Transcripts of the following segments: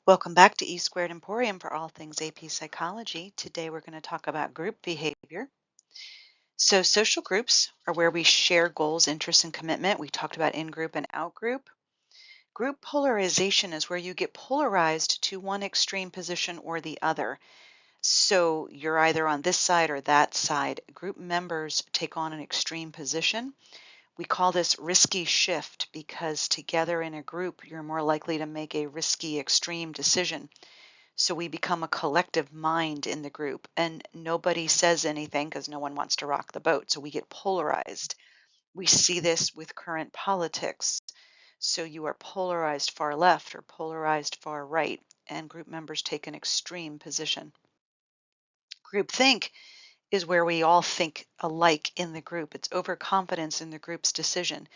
Welcome back to E Squared Emporium for all things AP Psychology. Today we're going to talk about group behavior. So, social groups are where we share goals, interests, and commitment. We talked about in group and out group. Group polarization is where you get polarized to one extreme position or the other. So, you're either on this side or that side. Group members take on an extreme position. We call this risky shift because together in a group, you're more likely to make a risky, extreme decision. So we become a collective mind in the group, and nobody says anything because no one wants to rock the boat. So we get polarized. We see this with current politics. So you are polarized far left or polarized far right, and group members take an extreme position. Groupthink is where we all think alike in the group. It's overconfidence in the group's decision.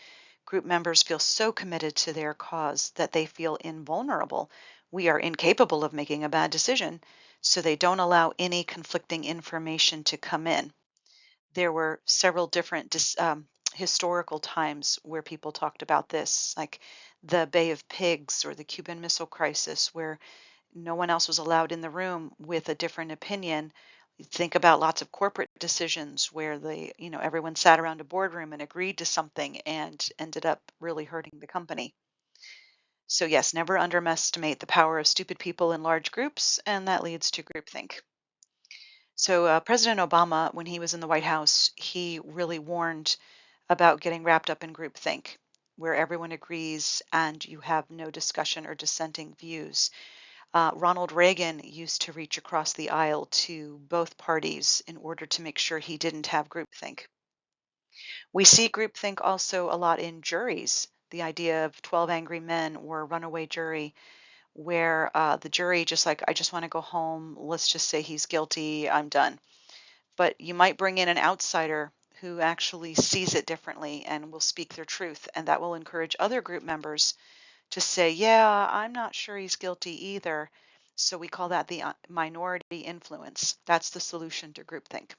Group members feel so committed to their cause that they feel invulnerable. We are incapable of making a bad decision, so they don't allow any conflicting information to come in. There were several different historical times where people talked about this, like the Bay of Pigs or the Cuban Missile Crisis, where no one else was allowed in the room with a different opinion. Think about lots of corporate decisions where everyone sat around a boardroom and agreed to something and ended up really hurting the company. So yes, never underestimate the power of stupid people in large groups, and that leads to groupthink. So President Obama, when he was in the White House, he really warned about getting wrapped up in groupthink, where everyone agrees and you have no discussion or dissenting views. Ronald Reagan used to reach across the aisle to both parties in order to make sure he didn't have groupthink. We see groupthink also a lot in juries, the idea of 12 Angry Men or Runaway Jury, where the jury just like, I just want to go home. Let's just say he's guilty. I'm done. But you might bring in an outsider who actually sees it differently and will speak their truth, and that will encourage other group members to say, yeah, I'm not sure he's guilty either. So we call that the minority influence. That's the solution to groupthink.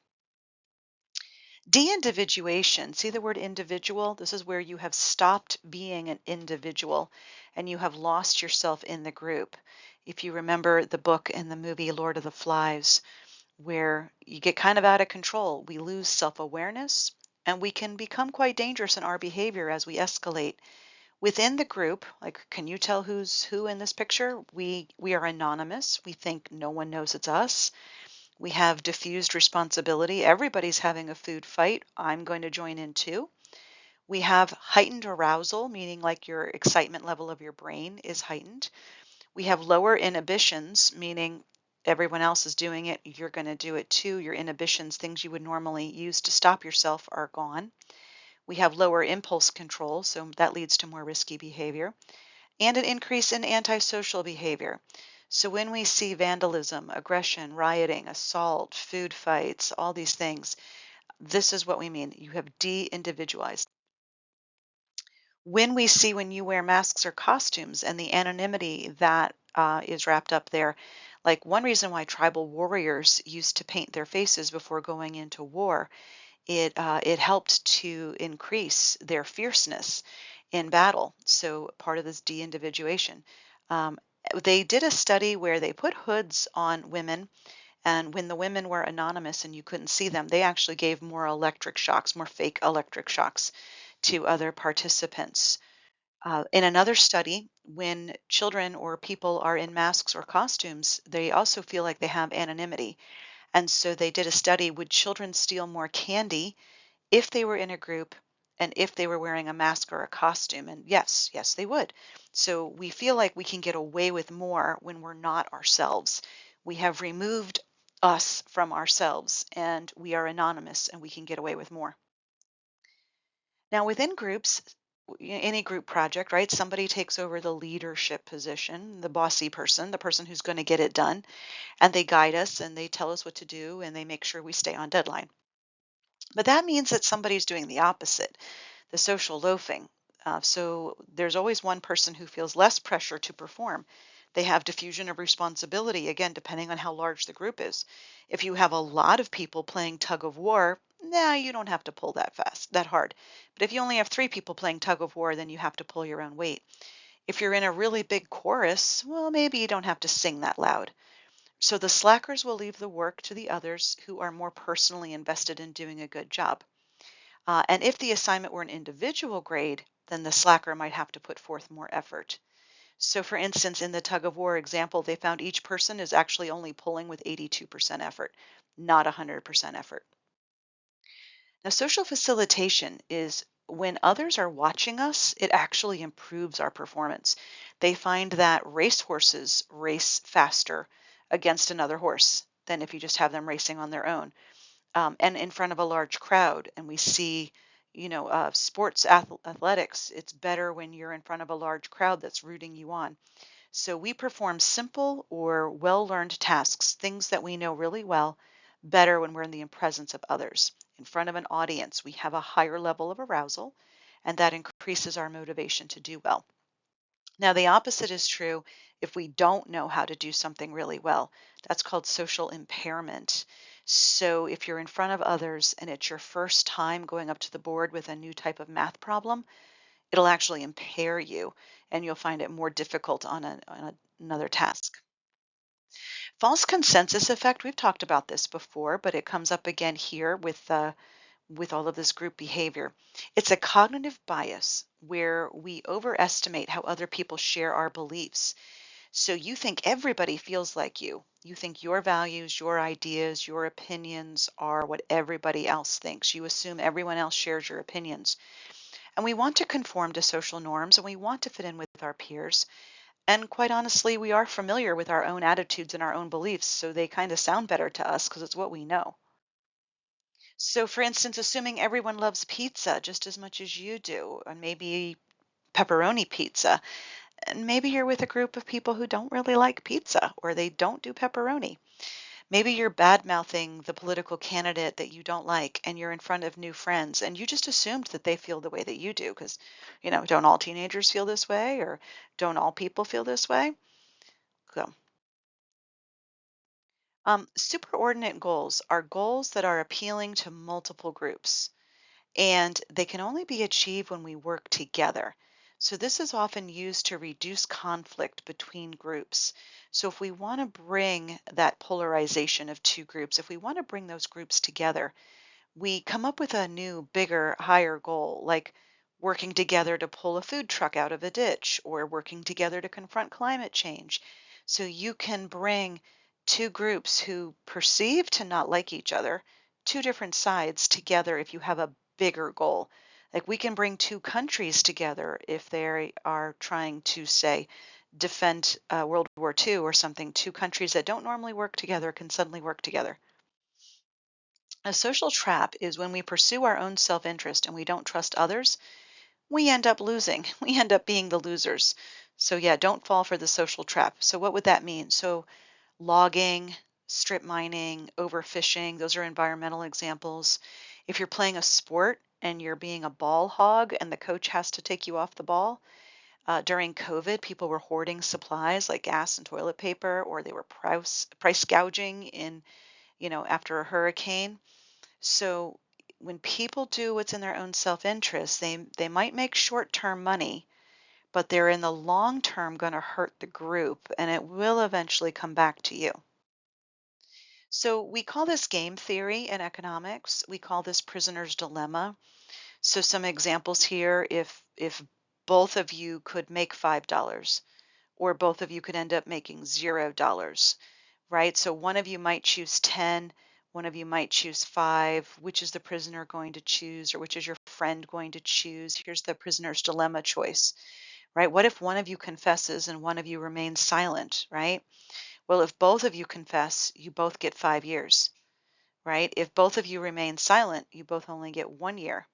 De-individuation, see the word individual? This is where you have stopped being an individual and you have lost yourself in the group. If you remember the book and the movie Lord of the Flies, where you get kind of out of control, we lose self-awareness and we can become quite dangerous in our behavior as we escalate. Within the group, like, can you tell who's who in this picture? We are anonymous. We think no one knows it's us. We have diffused responsibility. Everybody's having a food fight. I'm going to join in too. We have heightened arousal, meaning like your excitement level of your brain is heightened. We have lower inhibitions, meaning everyone else is doing it. You're going to do it too. Your inhibitions, things you would normally use to stop yourself, are gone. We have lower impulse control, so that leads to more risky behavior, and an increase in antisocial behavior. So when we see vandalism, aggression, rioting, assault, food fights, all these things, this is what we mean. You have de-individualized. When you wear masks or costumes and the anonymity that is wrapped up there, like one reason why tribal warriors used to paint their faces before going into war, it helped to increase their fierceness in battle. So part of this de-individuation. Um, they did a study where they put hoods on women, and when the women were anonymous and you couldn't see them, they actually gave more electric shocks, more fake electric shocks to other participants. In another study, when children or people are in masks or costumes, they also feel like they have anonymity. And so they did a study, would children steal more candy if they were in a group and if they were wearing a mask or a costume? And yes, they would. So we feel like we can get away with more when we're not ourselves. We have removed us from ourselves and we are anonymous and we can get away with more. Now, within groups, any group project, right? Somebody takes over the leadership position, the bossy person, the person who's going to get it done, and they guide us and they tell us what to do and they make sure we stay on deadline. But that means that somebody's doing the opposite, the social loafing. So there's always one person who feels less pressure to perform. They have diffusion of responsibility, again, depending on how large the group is. If you have a lot of people playing tug of war, you don't have to pull that hard. But if you only have 3 people playing tug of war, then you have to pull your own weight. If you're in a really big chorus, well, maybe you don't have to sing that loud. So the slackers will leave the work to the others who are more personally invested in doing a good job. And if the assignment were an individual grade, then the slacker might have to put forth more effort. So, for instance, in the tug of war example, they found each person is actually only pulling with 82% effort, not 100% effort. Now, social facilitation is when others are watching us, it actually improves our performance. They find that racehorses race faster against another horse than if you just have them racing on their own, and in front of a large crowd. And we see, sports athletics, it's better when you're in front of a large crowd that's rooting you on. So we perform simple or well-learned tasks, things that we know really well, better when we're in the presence of others. In front of an audience, we have a higher level of arousal, and that increases our motivation to do well. Now, the opposite is true if we don't know how to do something really well. That's called social impairment. So if you're in front of others and it's your first time going up to the board with a new type of math problem, it'll actually impair you and you'll find it more difficult on, another task. False consensus effect, we've talked about this before, but it comes up again here with all of this group behavior. It's a cognitive bias where we overestimate how other people share our beliefs. So you think everybody feels like you. You think your values, your ideas, your opinions are what everybody else thinks. You assume everyone else shares your opinions. And we want to conform to social norms and we want to fit in with our peers. And quite honestly, we are familiar with our own attitudes and our own beliefs, so they kind of sound better to us because it's what we know. So, for instance, assuming everyone loves pizza just as much as you do, and maybe pepperoni pizza, and maybe you're with a group of people who don't really like pizza or they don't do pepperoni. Maybe you're bad mouthing the political candidate that you don't like and you're in front of new friends and you just assumed that they feel the way that you do because, don't all teenagers feel this way or don't all people feel this way? So, superordinate goals are goals that are appealing to multiple groups and they can only be achieved when we work together. So this is often used to reduce conflict between groups. So if we want to bring that polarization of two groups, if we want to bring those groups together, we come up with a new, bigger, higher goal, like working together to pull a food truck out of a ditch or working together to confront climate change. So you can bring two groups who perceive to not like each other, two different sides together if you have a bigger goal. Like we can bring two countries together if they are trying to, say, defend World War II or something. Two countries that don't normally work together can suddenly work together. A social trap is when we pursue our own self interest and we don't trust others, we end up losing. We end up being the losers. So, yeah, don't fall for the social trap. So, what would that mean? So, logging, strip mining, overfishing, those are environmental examples. If you're playing a sport and you're being a ball hog and the coach has to take you off the ball, during COVID, people were hoarding supplies like gas and toilet paper, or they were price gouging in, after a hurricane. So when people do what's in their own self-interest, they might make short-term money, but they're in the long term going to hurt the group and it will eventually come back to you. So we call this game theory in economics. We call this prisoner's dilemma. So some examples here, if both of you could make $5 or both of you could end up making $0, right? So one of you might choose 10, one of you might choose 5. Which is the prisoner going to choose, or which is your friend going to choose? Here's the prisoner's dilemma choice, right? What if one of you confesses and one of you remains silent, right? Well, if both of you confess, you both get 5 years, right? If both of you remain silent, you both only get 1 year.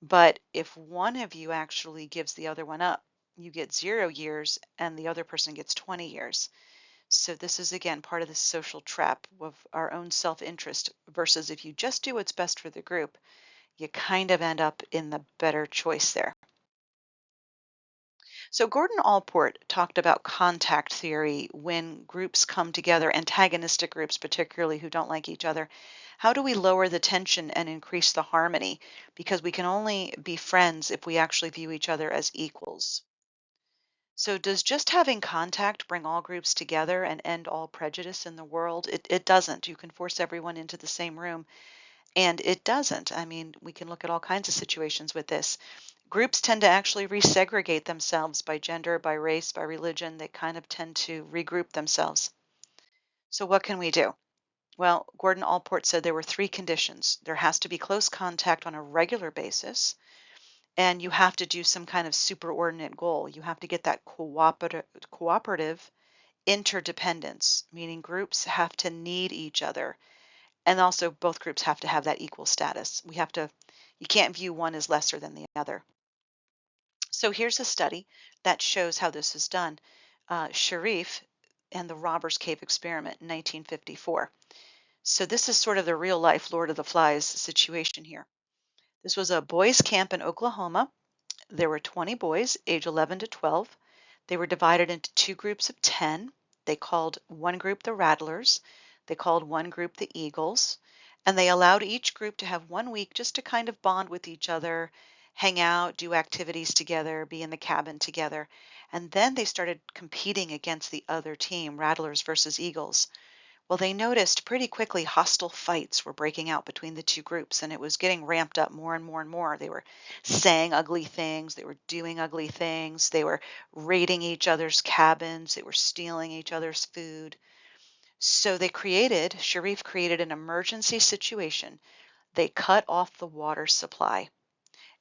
But if one of you actually gives the other one up, you get 0 years and the other person gets 20 years. So this is again part of the social trap of our own self-interest versus if you just do what's best for the group, you kind of end up in the better choice there. So Gordon Allport talked about contact theory when groups come together, antagonistic groups particularly who don't like each other. How do we lower the tension and increase the harmony? Because we can only be friends if we actually view each other as equals. So does just having contact bring all groups together and end all prejudice in the world? It doesn't. You can force everyone into the same room, and it doesn't. I mean, we can look at all kinds of situations with this. Groups tend to actually resegregate themselves by gender, by race, by religion. They kind of tend to regroup themselves. So what can we do? Well, Gordon Allport said there were three conditions. There has to be close contact on a regular basis, and you have to do some kind of superordinate goal. You have to get that cooperative interdependence, meaning groups have to need each other. And also both groups have to have that equal status. You can't view one as lesser than the other. So here's a study that shows how this is done. Sharif and the Robbers Cave experiment in 1954. So this is sort of the real life Lord of the Flies situation here. This was a boys' camp in Oklahoma. There were 20 boys, age 11 to 12. They were divided into two groups of 10. They called one group the Rattlers. They called one group the Eagles. And they allowed each group to have 1 week just to kind of bond with each other, hang out, do activities together, be in the cabin together. And then they started competing against the other team, Rattlers versus Eagles. Well, they noticed pretty quickly hostile fights were breaking out between the two groups, and it was getting ramped up more and more and more. They were saying ugly things, they were doing ugly things, they were raiding each other's cabins, they were stealing each other's food. So Sharif created an emergency situation. They cut off the water supply,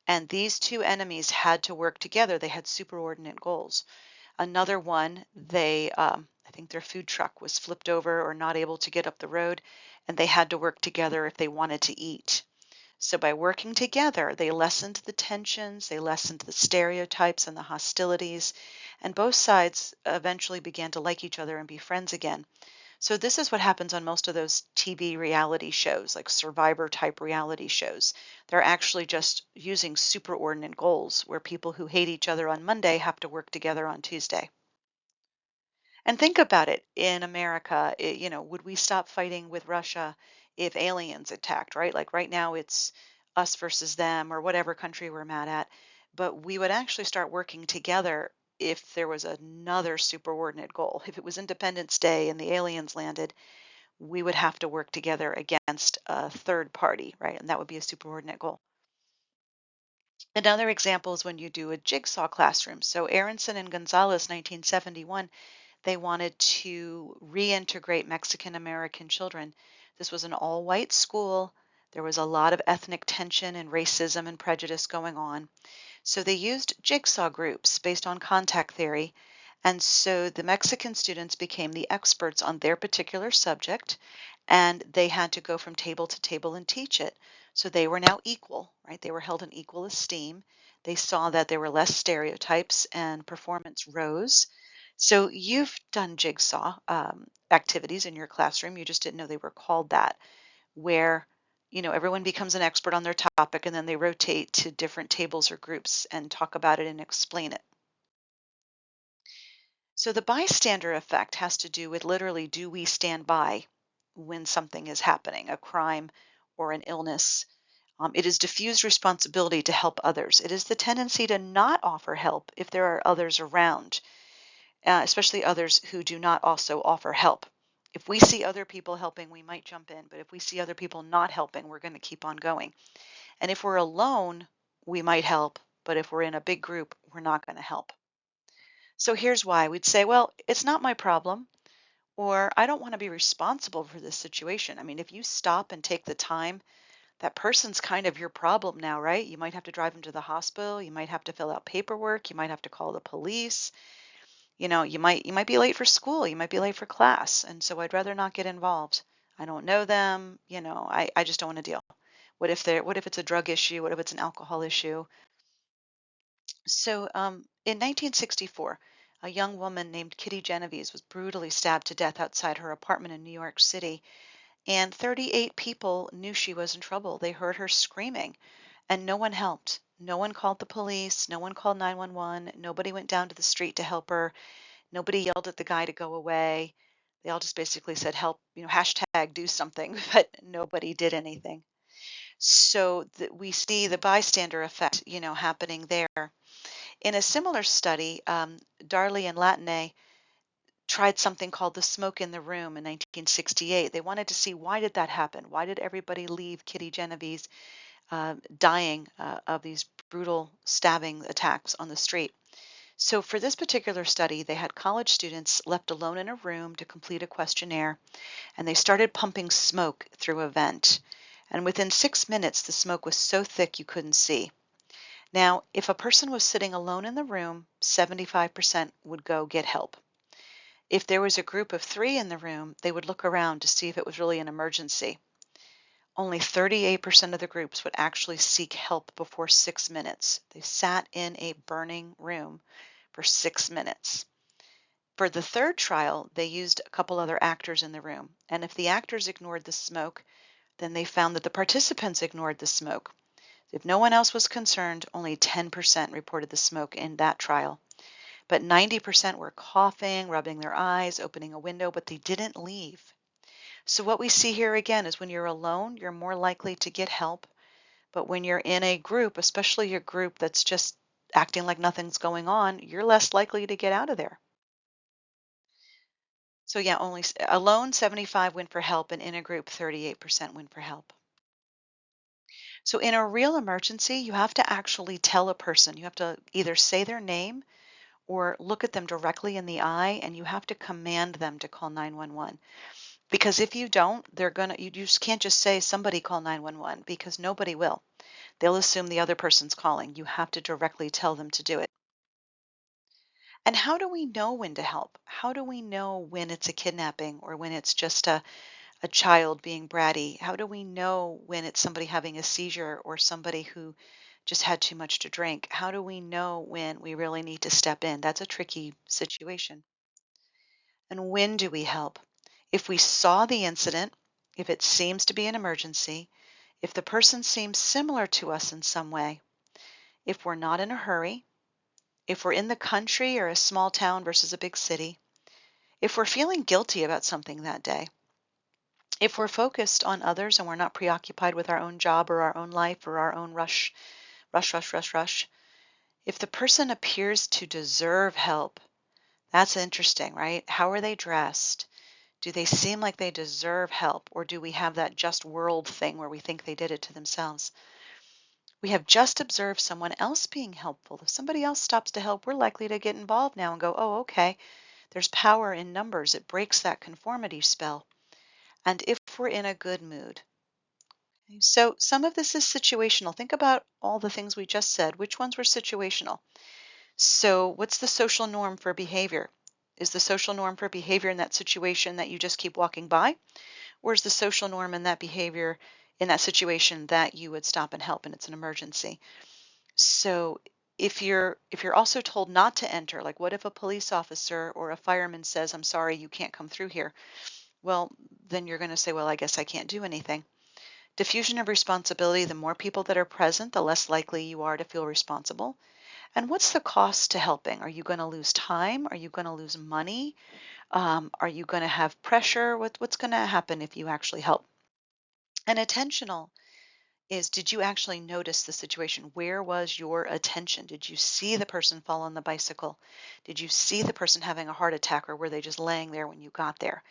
and these two enemies had to work together. They had superordinate goals. Another one, I think their food truck was flipped over or not able to get up the road, and they had to work together if they wanted to eat. So by working together, they lessened the tensions, they lessened the stereotypes and the hostilities, and both sides eventually began to like each other and be friends again. So this is what happens on most of those TV reality shows, like Survivor type reality shows. They're actually just using superordinate goals where people who hate each other on Monday have to work together on Tuesday. And think about it in America, would we stop fighting with Russia if aliens attacked, right? Like right now it's us versus them or whatever country we're mad at. But we would actually start working together if there was another superordinate goal. If it was Independence Day and the aliens landed, we would have to work together against a third party, right? And that would be a superordinate goal. Another example is when you do a jigsaw classroom. So Aronson and Gonzalez, 1971, they wanted to reintegrate Mexican American children. This was an all white school. There was a lot of ethnic tension and racism and prejudice going on. So they used jigsaw groups based on contact theory. And so the Mexican students became the experts on their particular subject, and they had to go from table to table and teach it. So they were now equal, right? They were held in equal esteem. They saw that there were less stereotypes and performance rose. So you've done jigsaw activities in your classroom. You just didn't know they were called that, where everyone becomes an expert on their topic and then they rotate to different tables or groups and talk about it and explain it. So the bystander effect has to do with literally, do we stand by when something is happening, a crime or an illness? It is diffused responsibility to help others. It is the tendency to not offer help if there are others around, especially others who do not also offer help. If we see other people helping, we might jump in, but if we see other people not helping, we're going to keep on going. And if we're alone, we might help, but if we're in a big group, we're not going to help. So here's why. We'd say, well, it's not my problem, or I don't want to be responsible for this situation. I mean, if you stop and take the time, that person's kind of your problem now, right? You might have to drive them to the hospital, you might have to fill out paperwork, you might have to call the police. You might be late for school, you might be late for class, and so I'd rather not get involved. I don't know them, I just don't want to deal. What if it's a drug issue? What if it's an alcohol issue? So in 1964, a young woman named Kitty Genovese was brutally stabbed to death outside her apartment in New York City, and 38 people knew she was in trouble. They heard her screaming, and no one helped. No one called the police, no one called 911, nobody went down to the street to help her. Nobody yelled at the guy to go away. They all just basically said, help, hashtag do something, but nobody did anything. So we see the bystander effect, happening there. In a similar study, Darley and Latine tried something called the smoke in the room in 1968. They wanted to see why did that happen? Why did everybody leave Kitty Genovese dying of these brutal stabbing attacks on the street? So for this particular study, they had college students left alone in a room to complete a questionnaire, and they started pumping smoke through a vent. And within 6 minutes, the smoke was so thick you couldn't see. Now, if a person was sitting alone in the room, 75% would go get help. If there was a group of 3 in the room, they would look around to see if it was really an emergency. Only 38% of the groups would actually seek help before 6 minutes. They sat in a burning room for 6 minutes. For the third trial, they used a couple other actors in the room, and if the actors ignored the smoke, then they found that the participants ignored the smoke. If no one else was concerned, only 10% reported the smoke in that trial. But 90% were coughing, rubbing their eyes, opening a window, but they didn't leave. So what we see here again is when you're alone, you're more likely to get help. But when you're in a group, especially a group that's just acting like nothing's going on, you're less likely to get out of there. So yeah, only alone 75 went for help, and in a group 38% went for help. So in a real emergency, you have to actually tell a person. You have to either say their name or look at them directly in the eye, and you have to command them to call 911. Because if you don't, you just can't just say somebody call 911 because nobody will. They'll assume the other person's calling. You have to directly tell them to do it. And how do we know when to help? How do we know when it's a kidnapping or when it's just a child being bratty? How do we know when it's somebody having a seizure or somebody who just had too much to drink? How do we know when we really need to step in? That's a tricky situation. And when do we help? If we saw the incident, if it seems to be an emergency, if the person seems similar to us in some way, if we're not in a hurry, if we're in the country or a small town versus a big city, if we're feeling guilty about something that day, if we're focused on others and we're not preoccupied with our own job or our own life or our own rush, if the person appears to deserve help, that's interesting, right? How are they dressed? Do they seem like they deserve help, or do we have that just world thing where we think they did it to themselves? We have just observed someone else being helpful. If somebody else stops to help, we're likely to get involved now and go, oh, okay, there's power in numbers. It breaks that conformity spell. And if we're in a good mood. So some of this is situational. Think about all the things we just said. Which ones were situational? So what's the social norm for behavior? Is the social norm for behavior in that situation that you just keep walking by? Or is the social norm in that behavior in that situation that you would stop and help and it's an emergency? So if you're also told not to enter, like what if a police officer or a fireman says, I'm sorry, you can't come through here? Well, then you're going to say, well, I guess I can't do anything. Diffusion of responsibility, the more people that are present, the less likely you are to feel responsible. And what's the cost to helping? Are you going to lose time? Are you going to lose money? Are you going to have pressure? What's going to happen if you actually help? And attentional is, did you actually notice the situation? Where was your attention? Did you see the person fall on the bicycle? Did you see the person having a heart attack, or were they just laying there when you got there?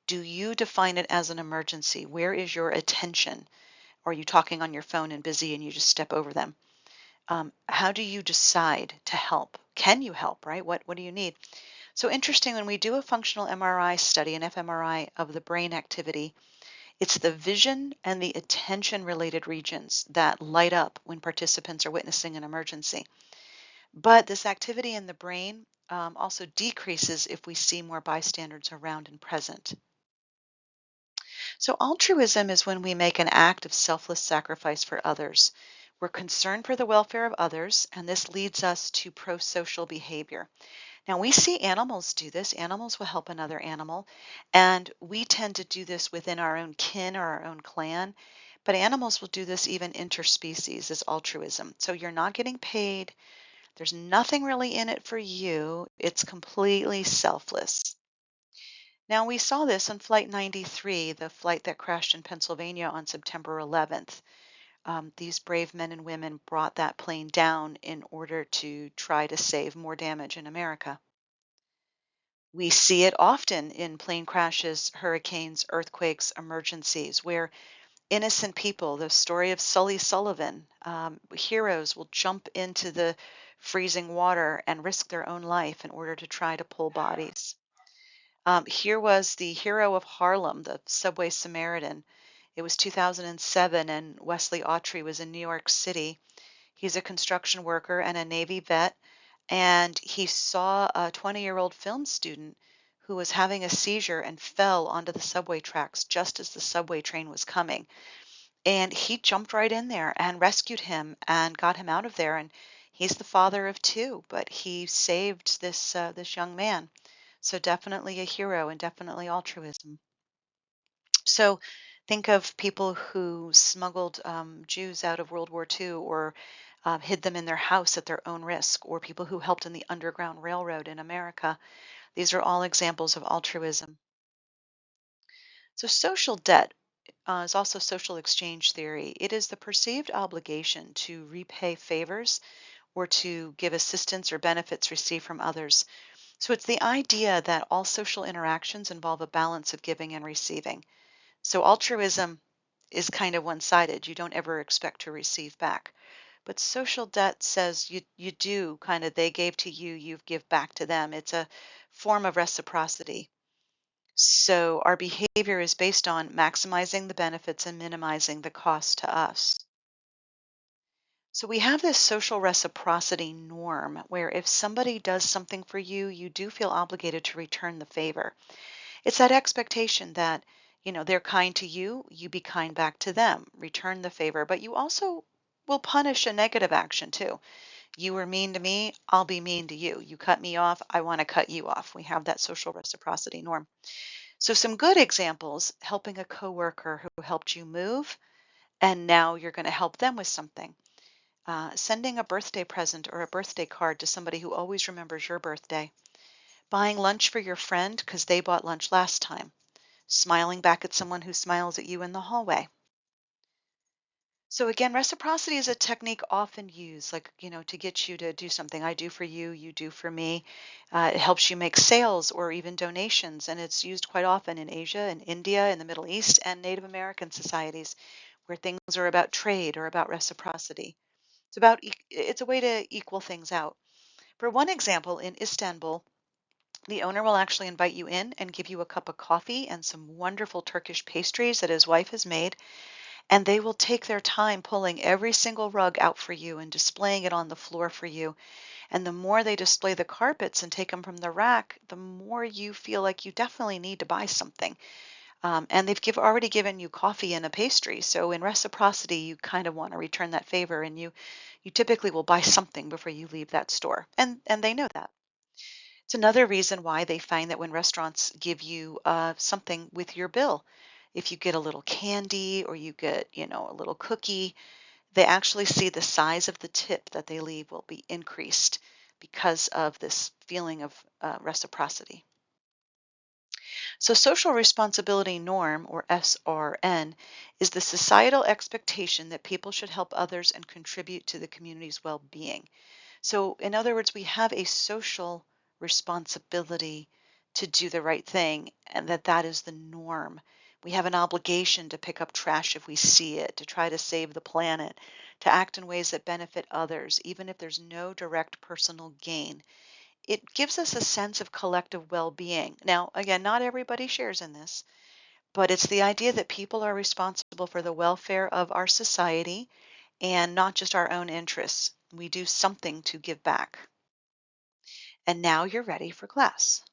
Do you define it as an emergency? Where is your attention? Or are you talking on your phone and busy and you just step over them? How do you decide to help? Can you help, right? What do you need? So interesting, when we do a functional MRI study, an fMRI of the brain activity, it's the vision and the attention related regions that light up when participants are witnessing an emergency. But this activity in the brain also decreases if we see more bystanders around and present. So altruism is when we make an act of selfless sacrifice for others. We're concerned for the welfare of others, and this leads us to pro-social behavior. Now, we see animals do this. Animals will help another animal, and we tend to do this within our own kin or our own clan, but animals will do this even interspecies as altruism. So you're not getting paid. There's nothing really in it for you. It's completely selfless. Now, we saw this on Flight 93, the flight that crashed in Pennsylvania on September 11th. These brave men and women brought that plane down in order to try to save more damage in America. We see it often in plane crashes, hurricanes, earthquakes, emergencies, where innocent people, the story of Sully Sullivan, heroes will jump into the freezing water and risk their own life in order to try to pull bodies. Here was the hero of Harlem, the subway Samaritan. It was 2007, and Wesley Autry was in New York City. He's a construction worker and a Navy vet, and he saw a 20-year-old film student who was having a seizure and fell onto the subway tracks just as the subway train was coming. And he jumped right in there and rescued him and got him out of there. And he's the father of two, but he saved this young man. So definitely a hero and definitely altruism. So think of people who smuggled Jews out of World War II or hid them in their house at their own risk, or people who helped in the Underground Railroad in America. These are all examples of altruism. So social debt is also social exchange theory. It is the perceived obligation to repay favors or to give assistance or benefits received from others. So it's the idea that all social interactions involve a balance of giving and receiving. So altruism is kind of one-sided. You don't ever expect to receive back. But social debt says you do kind of, they gave to you, you give back to them. It's a form of reciprocity. So our behavior is based on maximizing the benefits and minimizing the cost to us. So we have this social reciprocity norm where if somebody does something for you, you do feel obligated to return the favor. It's that expectation that, they're kind to you, you be kind back to them, return the favor, but you also will punish a negative action too. You were mean to me, I'll be mean to you. You cut me off, I want to cut you off. We have that social reciprocity norm. So some good examples, helping a coworker who helped you move, and now you're going to help them with something. Sending a birthday present or a birthday card to somebody who always remembers your birthday. Buying lunch for your friend because they bought lunch last time. Smiling back at someone who smiles at you in the hallway. So again, reciprocity is a technique often used, like, to get you to do something. I do for you, you do for me. It helps you make sales or even donations, and it's used quite often in Asia and India, in the Middle East, and Native American societies, where things are about trade or about reciprocity. It's a way to equal things out. For one example, in Istanbul, the owner will actually invite you in and give you a cup of coffee and some wonderful Turkish pastries that his wife has made. And they will take their time pulling every single rug out for you and displaying it on the floor for you. And the more they display the carpets and take them from the rack, the more you feel like you definitely need to buy something. And they've already given you coffee and a pastry. So in reciprocity, you kind of want to return that favor, and you typically will buy something before you leave that store. And they know that. It's another reason why they find that when restaurants give you something with your bill, if you get a little candy or you get, a little cookie, they actually see the size of the tip that they leave will be increased because of this feeling of reciprocity. So social responsibility norm, or SRN, is the societal expectation that people should help others and contribute to the community's well-being. So in other words, we have a social responsibility to do the right thing, and that is the norm. We have an obligation to pick up trash if we see it, to try to save the planet, to act in ways that benefit others, even if there's no direct personal gain. It gives us a sense of collective well-being. Now, again, not everybody shares in this, but it's the idea that people are responsible for the welfare of our society and not just our own interests. We do something to give back. And now you're ready for class.